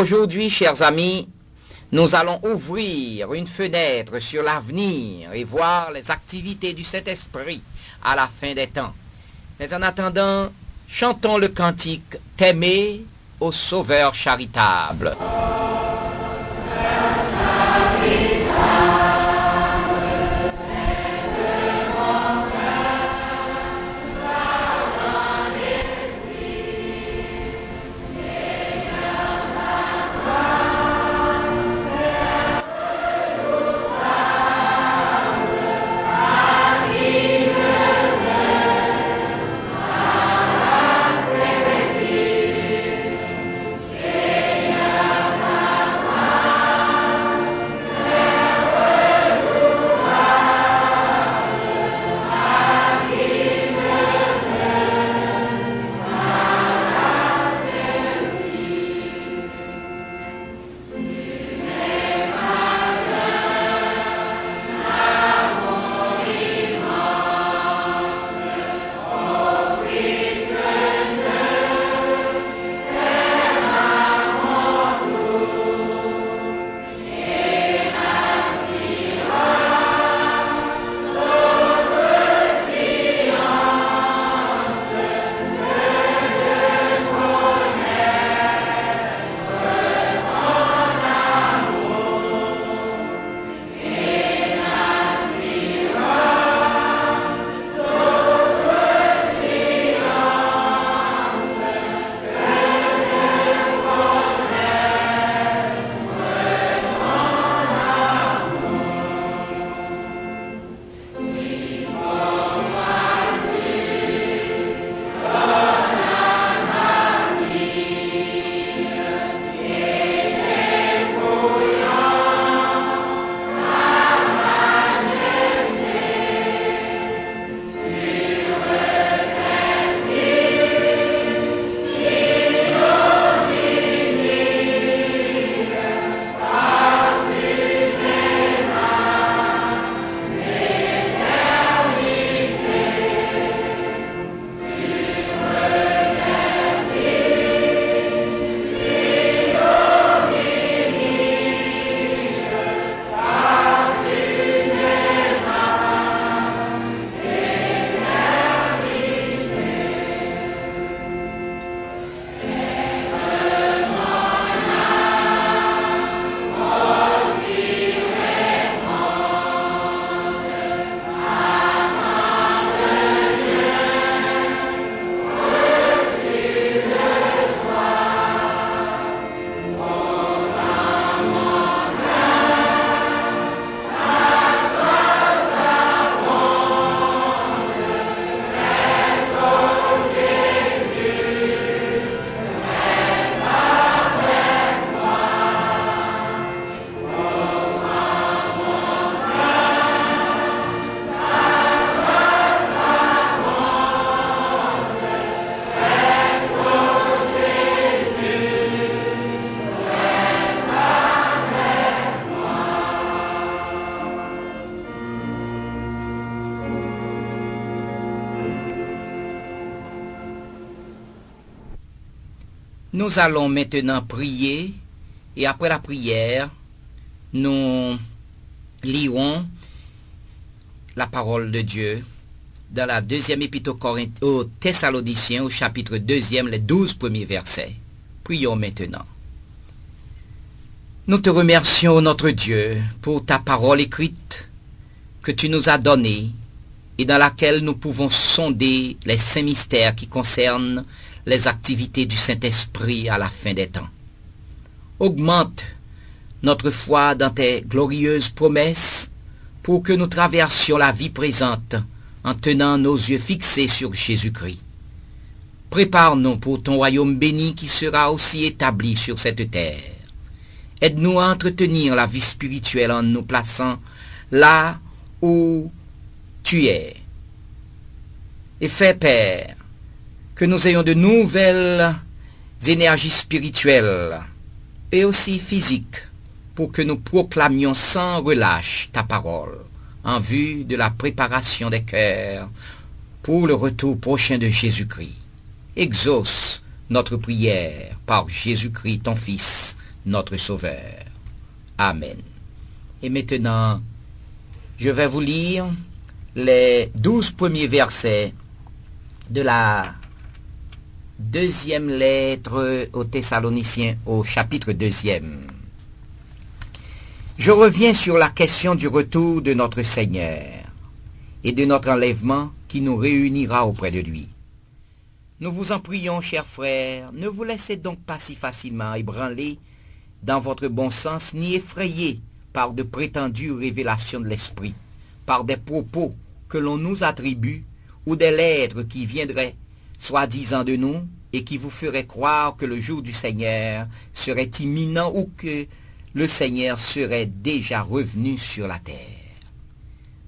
Aujourd'hui, chers amis, nous allons ouvrir une fenêtre sur l'avenir et voir les activités du Saint-Esprit à la fin des temps. Mais en attendant, chantons le cantique « T'aimer au Sauveur charitable ». Nous allons maintenant prier et après la prière, nous lirons la parole de Dieu dans la deuxième épître aux Thessaloniciens au chapitre 2, les 12 premiers versets. Prions maintenant. Nous te remercions, notre Dieu, pour ta parole écrite que tu nous as donnée et dans laquelle nous pouvons sonder les saints mystères qui concernent les activités du Saint-Esprit à la fin des temps. Augmente notre foi dans tes glorieuses promesses pour que nous traversions la vie présente en tenant nos yeux fixés sur Jésus-Christ. Prépare-nous pour ton royaume béni qui sera aussi établi sur cette terre. Aide-nous à entretenir la vie spirituelle en nous plaçant là où tu es. Et fais, Père, que nous ayons de nouvelles énergies spirituelles et aussi physiques pour que nous proclamions sans relâche ta parole en vue de la préparation des cœurs pour le retour prochain de Jésus-Christ. Exauce notre prière par Jésus-Christ, ton Fils, notre Sauveur. Amen. Et maintenant, je vais vous lire les 12 premiers versets de la deuxième lettre aux Thessaloniciens au chapitre 2e. Je reviens sur la question du retour de notre Seigneur et de notre enlèvement qui nous réunira auprès de lui. Nous vous en prions, chers frères, ne vous laissez donc pas si facilement ébranler dans votre bon sens, ni effrayer par de prétendues révélations de l'esprit, par des propos que l'on nous attribue, ou des lettres qui viendraient soi-disant de nous, et qui vous feraient croire que le jour du Seigneur serait imminent, ou que le Seigneur serait déjà revenu sur la terre.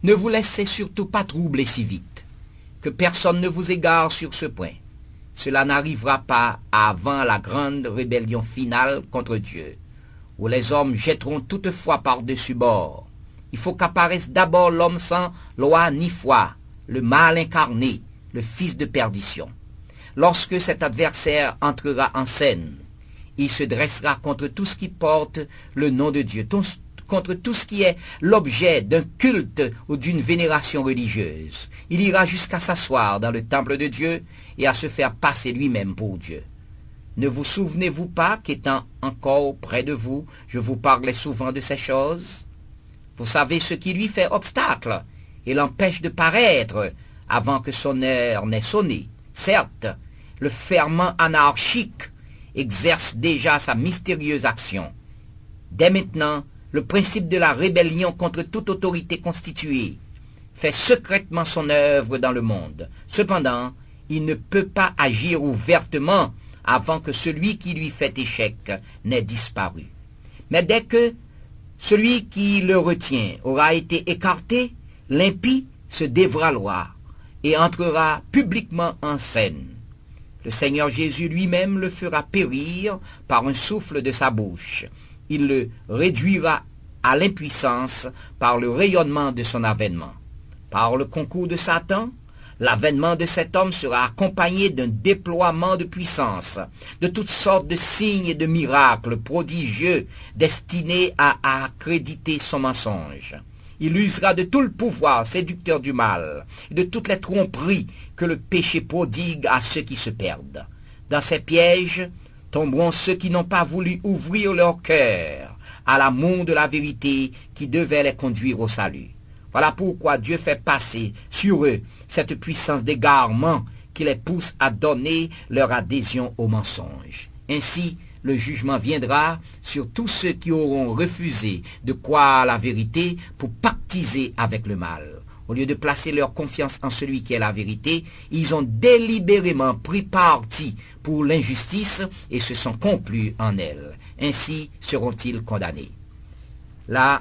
Ne vous laissez surtout pas troubler si vite, que personne ne vous égare sur ce point. Cela n'arrivera pas avant la grande rébellion finale contre Dieu, où les hommes jetteront toutefois par-dessus bord. Il faut qu'apparaisse d'abord l'homme sans loi ni foi, le mal incarné, le fils de perdition. Lorsque cet adversaire entrera en scène, il se dressera contre tout ce qui porte le nom de Dieu, contre tout ce qui est l'objet d'un culte ou d'une vénération religieuse. Il ira jusqu'à s'asseoir dans le temple de Dieu et à se faire passer lui-même pour Dieu. Ne vous souvenez-vous pas qu'étant encore près de vous, je vous parlais souvent de ces choses? Vous savez ce qui lui fait obstacle et l'empêche de paraître avant que son heure n'ait sonné. Certes, le ferment anarchique exerce déjà sa mystérieuse action. Dès maintenant, le principe de la rébellion contre toute autorité constituée fait secrètement son œuvre dans le monde. Cependant, il ne peut pas agir ouvertement avant que celui qui lui fait échec n'ait disparu. Mais dès que celui qui le retient aura été écarté, l'impie se dévoilera et entrera publiquement en scène. Le Seigneur Jésus lui-même le fera périr par un souffle de sa bouche. Il le réduira à l'impuissance par le rayonnement de son avènement. Par le concours de Satan, l'avènement de cet homme sera accompagné d'un déploiement de puissance, de toutes sortes de signes et de miracles prodigieux destinés à accréditer son mensonge. Il usera de tout le pouvoir séducteur du mal, et de toutes les tromperies que le péché prodigue à ceux qui se perdent. Dans ces pièges tomberont ceux qui n'ont pas voulu ouvrir leur cœur à l'amour de la vérité qui devait les conduire au salut. Voilà pourquoi Dieu fait passer sur eux cette puissance d'égarement qui les pousse à donner leur adhésion au mensonge. Ainsi, le jugement viendra sur tous ceux qui auront refusé de croire à la vérité pour pactiser avec le mal. Au lieu de placer leur confiance en celui qui est la vérité, ils ont délibérément pris parti pour l'injustice et se sont complus en elle. Ainsi seront-ils condamnés. Là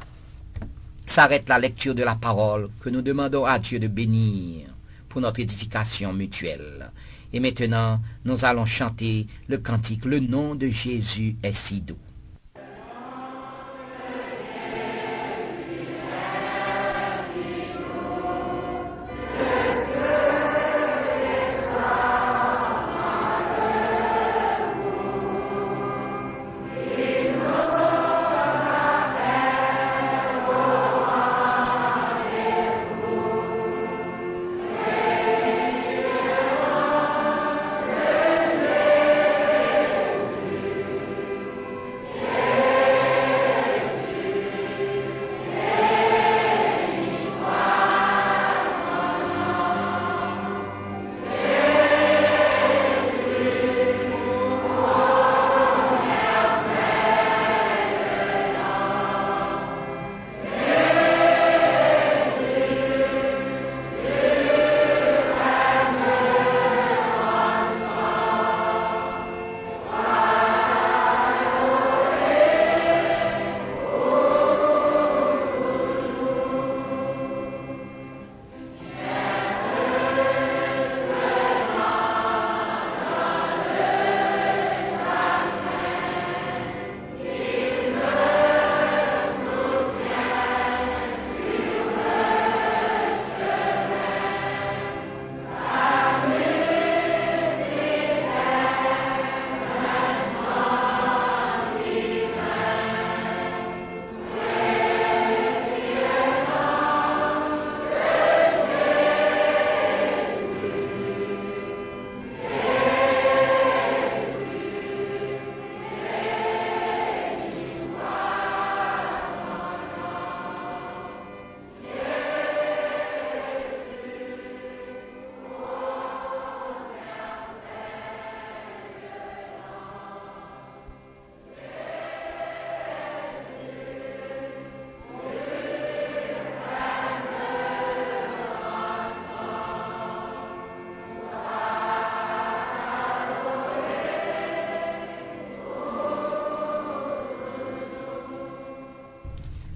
s'arrête la lecture de la parole que nous demandons à Dieu de bénir pour notre édification mutuelle. Et maintenant, nous allons chanter le cantique « Le nom de Jésus est si doux ».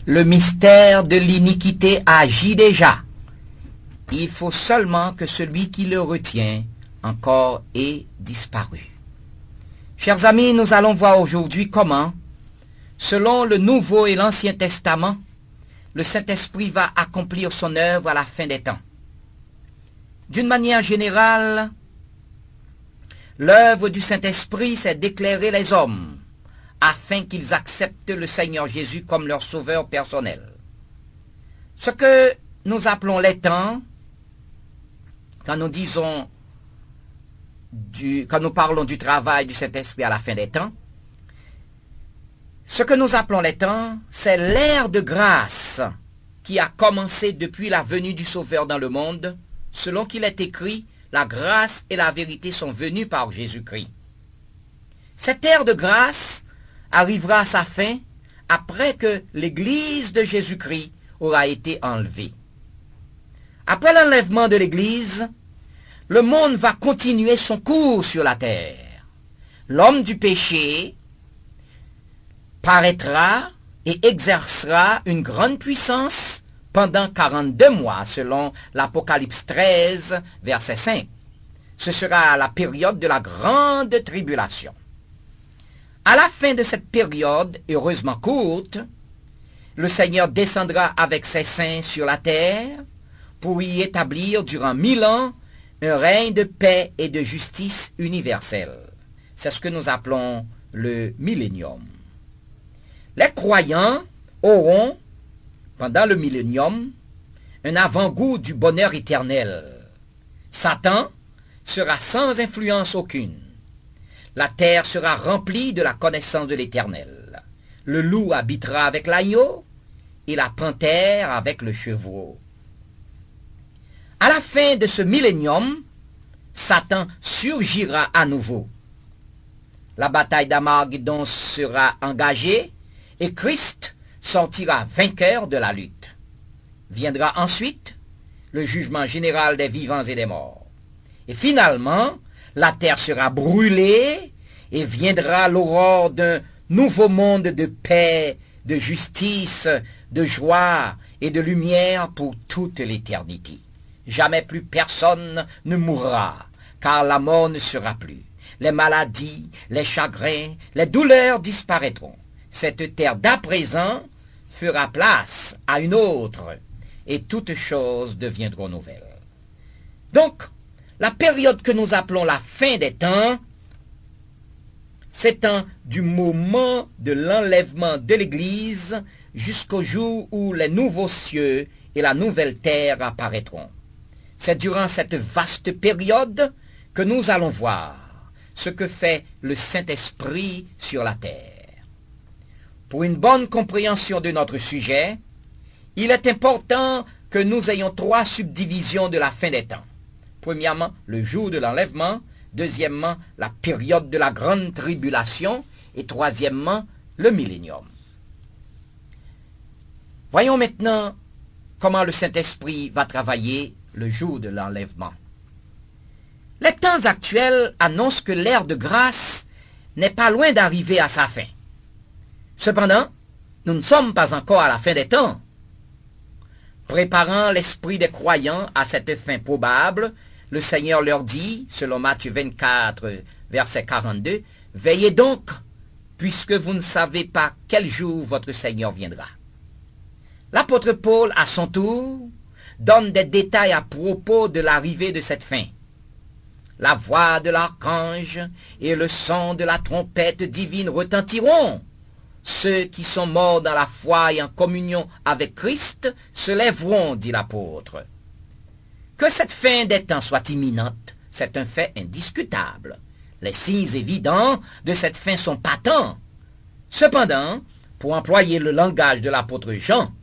Le mystère de l'iniquité agit déjà. Il faut seulement que celui qui le retient encore ait disparu. Chers amis, nous allons voir aujourd'hui comment, selon le Nouveau et l'Ancien Testament, le Saint-Esprit va accomplir son œuvre à la fin des temps. D'une manière générale, l'œuvre du Saint-Esprit, c'est d'éclairer les hommes afin qu'ils acceptent le Seigneur Jésus comme leur sauveur personnel. Ce que nous appelons les temps, quand nous parlons du travail du Saint-Esprit à la fin des temps, ce que nous appelons les temps, c'est l'ère de grâce qui a commencé depuis la venue du Sauveur dans le monde, selon qu'il est écrit, la grâce et la vérité sont venues par Jésus-Christ. Cette ère de grâce arrivera à sa fin après que l'Église de Jésus-Christ aura été enlevée. Après l'enlèvement de l'Église, le monde va continuer son cours sur la terre. L'homme du péché paraîtra et exercera une grande puissance pendant 42 mois, selon l'Apocalypse 13, verset 5. Ce sera la période de la grande tribulation. À la fin de cette période, heureusement courte, le Seigneur descendra avec ses saints sur la terre pour y établir durant 1000 ans un règne de paix et de justice universelle. C'est ce que nous appelons le millénium. Les croyants auront, pendant le millénium, un avant-goût du bonheur éternel. Satan sera sans influence aucune. La terre sera remplie de la connaissance de l'Éternel. Le loup habitera avec l'agneau et la panthère avec le chevreau. À la fin de ce millénium, Satan surgira à nouveau. La bataille d'Armageddon sera engagée et Christ sortira vainqueur de la lutte. Viendra ensuite le jugement général des vivants et des morts. Et finalement, la terre sera brûlée et viendra l'aurore d'un nouveau monde de paix, de justice, de joie et de lumière pour toute l'éternité. Jamais plus personne ne mourra, car la mort ne sera plus. Les maladies, les chagrins, les douleurs disparaîtront. Cette terre d'à présent fera place à une autre, et toutes choses deviendront nouvelles. Donc, la période que nous appelons la fin des temps s'étend du moment de l'enlèvement de l'Église jusqu'au jour où les nouveaux cieux et la nouvelle terre apparaîtront. C'est durant cette vaste période que nous allons voir ce que fait le Saint-Esprit sur la terre. Pour une bonne compréhension de notre sujet, il est important que nous ayons 3 subdivisions de la fin des temps. Premièrement, le jour de l'enlèvement. Deuxièmement, la période de la grande tribulation. Et troisièmement, le millénium. Voyons maintenant comment le Saint-Esprit va travailler le jour de l'enlèvement. Les temps actuels annoncent que l'ère de grâce n'est pas loin d'arriver à sa fin. Cependant, nous ne sommes pas encore à la fin des temps. Préparant l'esprit des croyants à cette fin probable, le Seigneur leur dit, selon Matthieu 24, verset 42, « Veillez donc, puisque vous ne savez pas quel jour votre Seigneur viendra. » L'apôtre Paul, à son tour, donne des détails à propos de l'arrivée de cette fin. La voix de l'archange et le son de la trompette divine retentiront. Ceux qui sont morts dans la foi et en communion avec Christ se lèveront, dit l'apôtre. Que cette fin des temps soit imminente, c'est un fait indiscutable. Les signes évidents de cette fin sont patents. Cependant, pour employer le langage de l'apôtre Jean,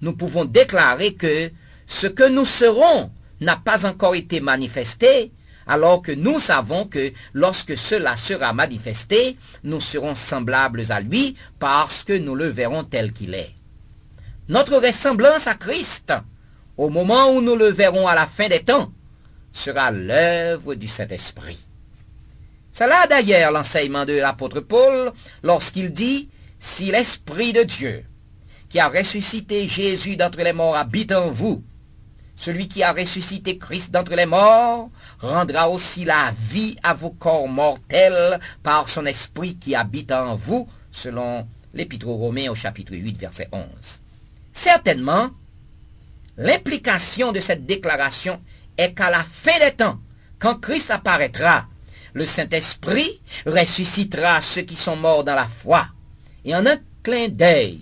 nous pouvons déclarer que ce que nous serons n'a pas encore été manifesté, alors que nous savons que lorsque cela sera manifesté, nous serons semblables à lui parce que nous le verrons tel qu'il est. Notre ressemblance à Christ, au moment où nous le verrons à la fin des temps, sera l'œuvre du Saint-Esprit. C'est là d'ailleurs l'enseignement de l'apôtre Paul lorsqu'il dit « Si l'Esprit de Dieu, qui a ressuscité Jésus d'entre les morts habite en vous. Celui qui a ressuscité Christ d'entre les morts rendra aussi la vie à vos corps mortels par son esprit qui habite en vous, selon l'Épître aux Romains au chapitre 8, verset 11. Certainement, l'implication de cette déclaration est qu'à la fin des temps, quand Christ apparaîtra, le Saint-Esprit ressuscitera ceux qui sont morts dans la foi. Et en un clin d'œil,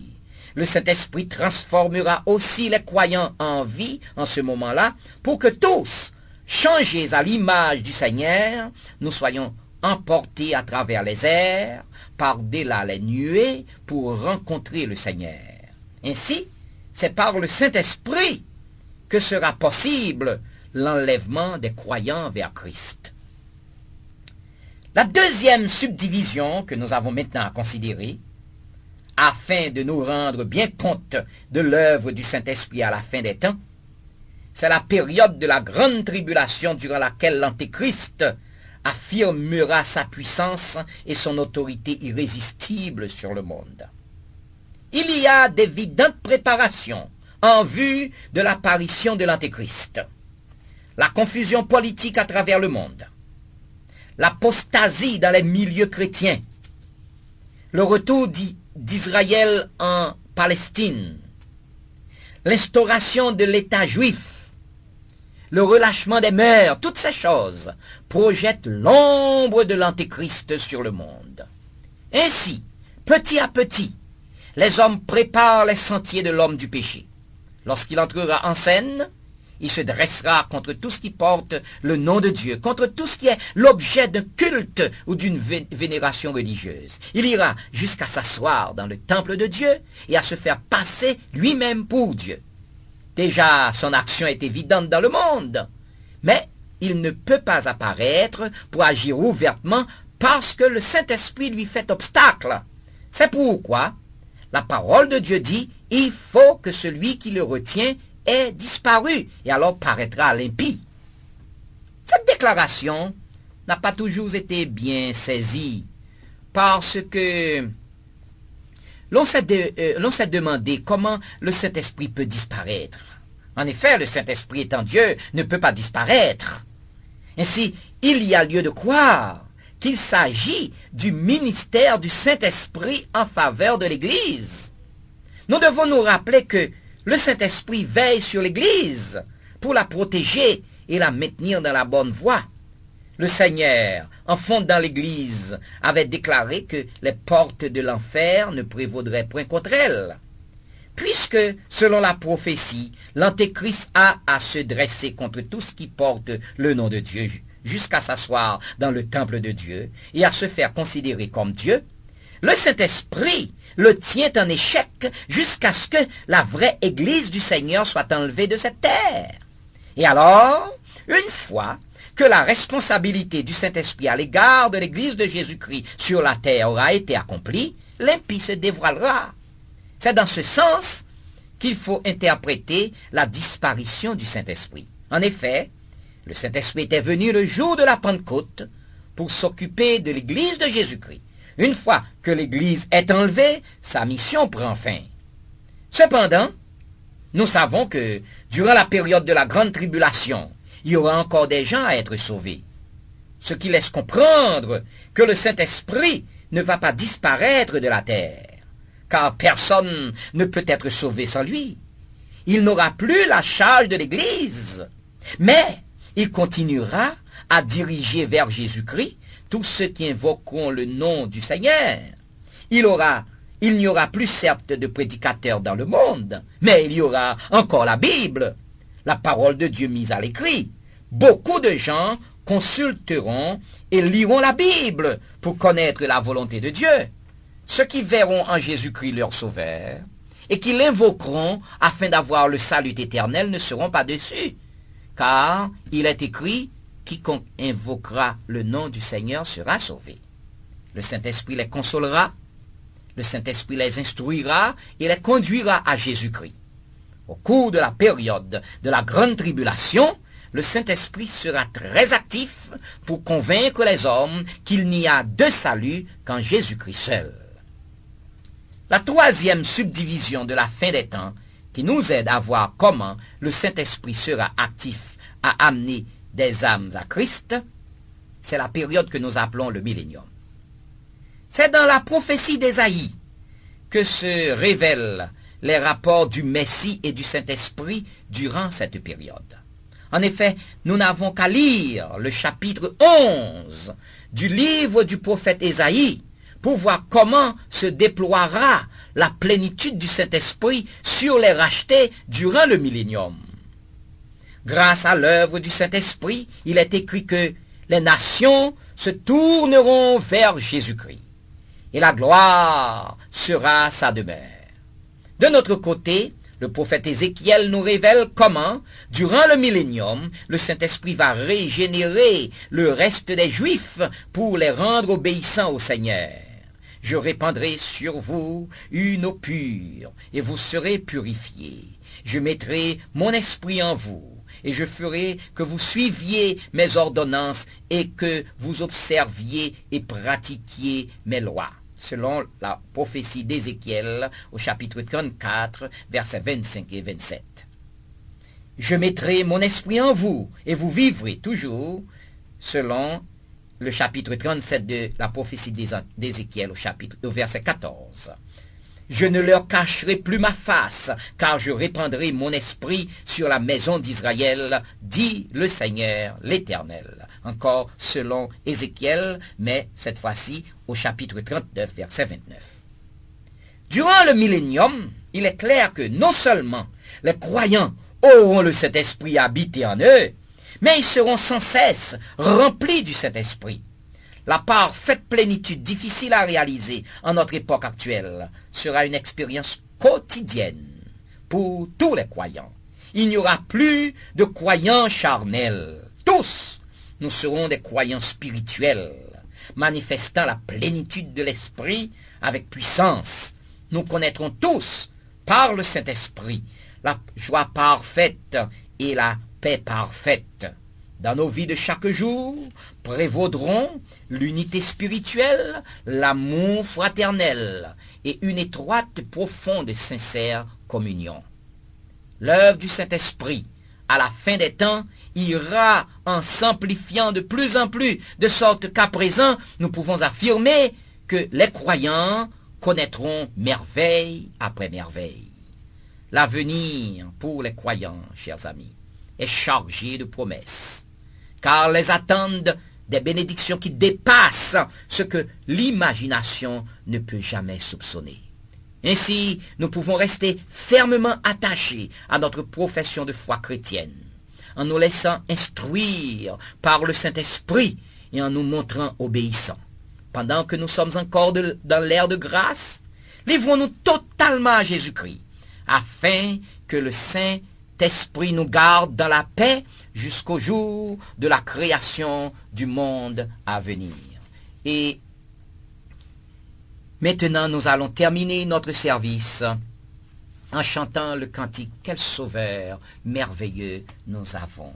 le Saint-Esprit transformera aussi les croyants en vie en ce moment-là, pour que tous, changés à l'image du Seigneur, nous soyons emportés à travers les airs, par-delà les nuées, pour rencontrer le Seigneur. Ainsi, c'est par le Saint-Esprit que sera possible l'enlèvement des croyants vers Christ. La deuxième subdivision que nous avons maintenant à considérer, afin de nous rendre bien compte de l'œuvre du Saint-Esprit à la fin des temps, c'est la période de la grande tribulation durant laquelle l'Antéchrist affirmera sa puissance et son autorité irrésistible sur le monde. Il y a d'évidentes préparations en vue de l'apparition de l'Antéchrist. La confusion politique à travers le monde, l'apostasie dans les milieux chrétiens, le retour d'Israël en Palestine, l'instauration de l'État juif, le relâchement des mœurs, toutes ces choses projettent l'ombre de l'Antéchrist sur le monde. Ainsi, petit à petit, les hommes préparent les sentiers de l'homme du péché. Lorsqu'il entrera en scène, il se dressera contre tout ce qui porte le nom de Dieu, contre tout ce qui est l'objet d'un culte ou d'une vénération religieuse. Il ira jusqu'à s'asseoir dans le temple de Dieu et à se faire passer lui-même pour Dieu. Déjà, son action est évidente dans le monde, mais il ne peut pas apparaître pour agir ouvertement parce que le Saint-Esprit lui fait obstacle. C'est pourquoi la parole de Dieu dit « Il faut que celui qui le retient ait disparu, et alors paraîtra l'impie. » Cette déclaration n'a pas toujours été bien saisie, parce que l'on s'est demandé comment le Saint-Esprit peut disparaître. En effet, le Saint-Esprit étant Dieu ne peut pas disparaître. Ainsi, il y a lieu de croire qu'il s'agit du ministère du Saint-Esprit en faveur de l'Église. Nous devons nous rappeler que le Saint-Esprit veille sur l'Église pour la protéger et la maintenir dans la bonne voie. Le Seigneur, en fondant l'Église, avait déclaré que les portes de l'enfer ne prévaudraient point contre elle. Puisque, selon la prophétie, l'Antéchrist a à se dresser contre tout ce qui porte le nom de Dieu, jusqu'à s'asseoir dans le temple de Dieu et à se faire considérer comme Dieu, le Saint-Esprit le tient en échec jusqu'à ce que la vraie Église du Seigneur soit enlevée de cette terre. Et alors, une fois que la responsabilité du Saint-Esprit à l'égard de l'Église de Jésus-Christ sur la terre aura été accomplie, l'impie se dévoilera. C'est dans ce sens qu'il faut interpréter la disparition du Saint-Esprit. En effet, le Saint-Esprit était venu le jour de la Pentecôte pour s'occuper de l'Église de Jésus-Christ. Une fois que l'Église est enlevée, sa mission prend fin. Cependant, nous savons que durant la période de la grande tribulation, il y aura encore des gens à être sauvés. Ce qui laisse comprendre que le Saint-Esprit ne va pas disparaître de la terre, car personne ne peut être sauvé sans lui. Il n'aura plus la charge de l'Église, mais il continuera à diriger vers Jésus-Christ tous ceux qui invoqueront le nom du Seigneur. Il n'y aura plus certes de prédicateurs dans le monde, mais il y aura encore la Bible, la parole de Dieu mise à l'écrit. Beaucoup de gens consulteront et liront la Bible pour connaître la volonté de Dieu. Ceux qui verront en Jésus-Christ leur sauveur et qui l'invoqueront afin d'avoir le salut éternel ne seront pas déçus, car il est écrit « Quiconque invoquera le nom du Seigneur sera sauvé ». Le Saint-Esprit les consolera, le Saint-Esprit les instruira et les conduira à Jésus-Christ. Au cours de la période de la grande tribulation, le Saint-Esprit sera très actif pour convaincre les hommes qu'il n'y a de salut qu'en Jésus-Christ seul. La troisième subdivision de la fin des temps qui nous aide à voir comment le Saint-Esprit sera actif à amener des âmes à Christ, c'est la période que nous appelons le millénium. C'est dans la prophétie d'Ésaïe que se révèlent les rapports du Messie et du Saint-Esprit durant cette période. En effet, nous n'avons qu'à lire le chapitre 11 du livre du prophète Ésaïe pour voir comment se déploiera la plénitude du Saint-Esprit sur les rachetés durant le millénium. Grâce à l'œuvre du Saint-Esprit, il est écrit que les nations se tourneront vers Jésus-Christ et la gloire sera sa demeure. De notre côté, le prophète Ézéchiel nous révèle comment, durant le millénium, le Saint-Esprit va régénérer le reste des Juifs pour les rendre obéissants au Seigneur. Je répandrai sur vous une eau pure, et vous serez purifiés. Je mettrai mon esprit en vous, et je ferai que vous suiviez mes ordonnances et que vous observiez et pratiquiez mes lois. Selon la prophétie d'Ézéchiel au chapitre 34, versets 25 et 27. Je mettrai mon esprit en vous, et vous vivrez toujours, selon le chapitre 37 de la prophétie d'Ézéchiel au verset 14. Je ne leur cacherai plus ma face, car je répandrai mon esprit sur la maison d'Israël, dit le Seigneur l'Éternel. Encore selon Ézéchiel, mais cette fois-ci au chapitre 39, verset 29. Durant le millénium, il est clair que non seulement les croyants auront le Saint-Esprit habité en eux, mais ils seront sans cesse remplis du Saint-Esprit. La parfaite plénitude difficile à réaliser en notre époque actuelle sera une expérience quotidienne pour tous les croyants. Il n'y aura plus de croyants charnels. Tous, nous serons des croyants spirituels, manifestant la plénitude de l'Esprit avec puissance. Nous connaîtrons tous, par le Saint-Esprit, la joie parfaite et la paix parfaite. Dans nos vies de chaque jour, prévaudront l'unité spirituelle, l'amour fraternel et une étroite, profonde et sincère communion. L'œuvre du Saint-Esprit, à la fin des temps, ira en s'amplifiant de plus en plus, de sorte qu'à présent, nous pouvons affirmer que les croyants connaîtront merveille après merveille. L'avenir pour les croyants, chers amis, est chargé de promesses, car les attendent des bénédictions qui dépassent ce que l'imagination ne peut jamais soupçonner. Ainsi, nous pouvons rester fermement attachés à notre profession de foi chrétienne, en nous laissant instruire par le Saint-Esprit et en nous montrant obéissants. Pendant que nous sommes encore dans l'ère de grâce, livrons-nous totalement à Jésus-Christ, afin que le Saint-Esprit nous garde dans la paix jusqu'au jour de la création du monde à venir. Et maintenant, nous allons terminer notre service en chantant le cantique « Quel sauveur merveilleux nous avons ».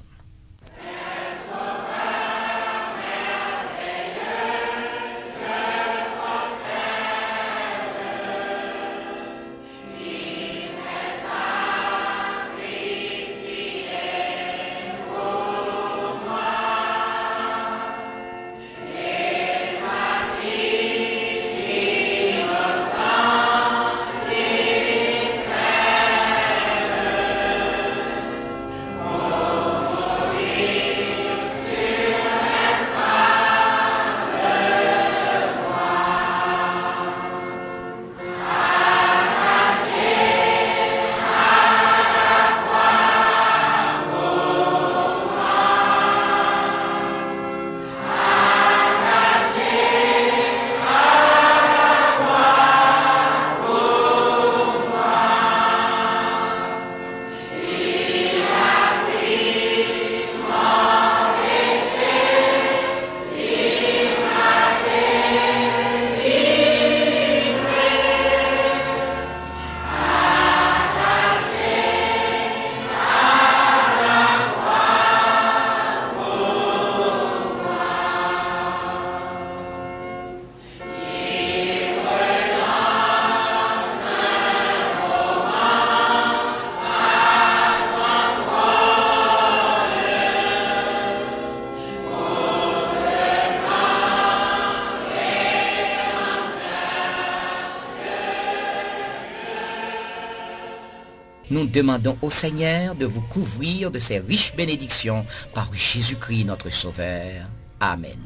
Nous demandons au Seigneur de vous couvrir de ses riches bénédictions par Jésus-Christ notre Sauveur. Amen.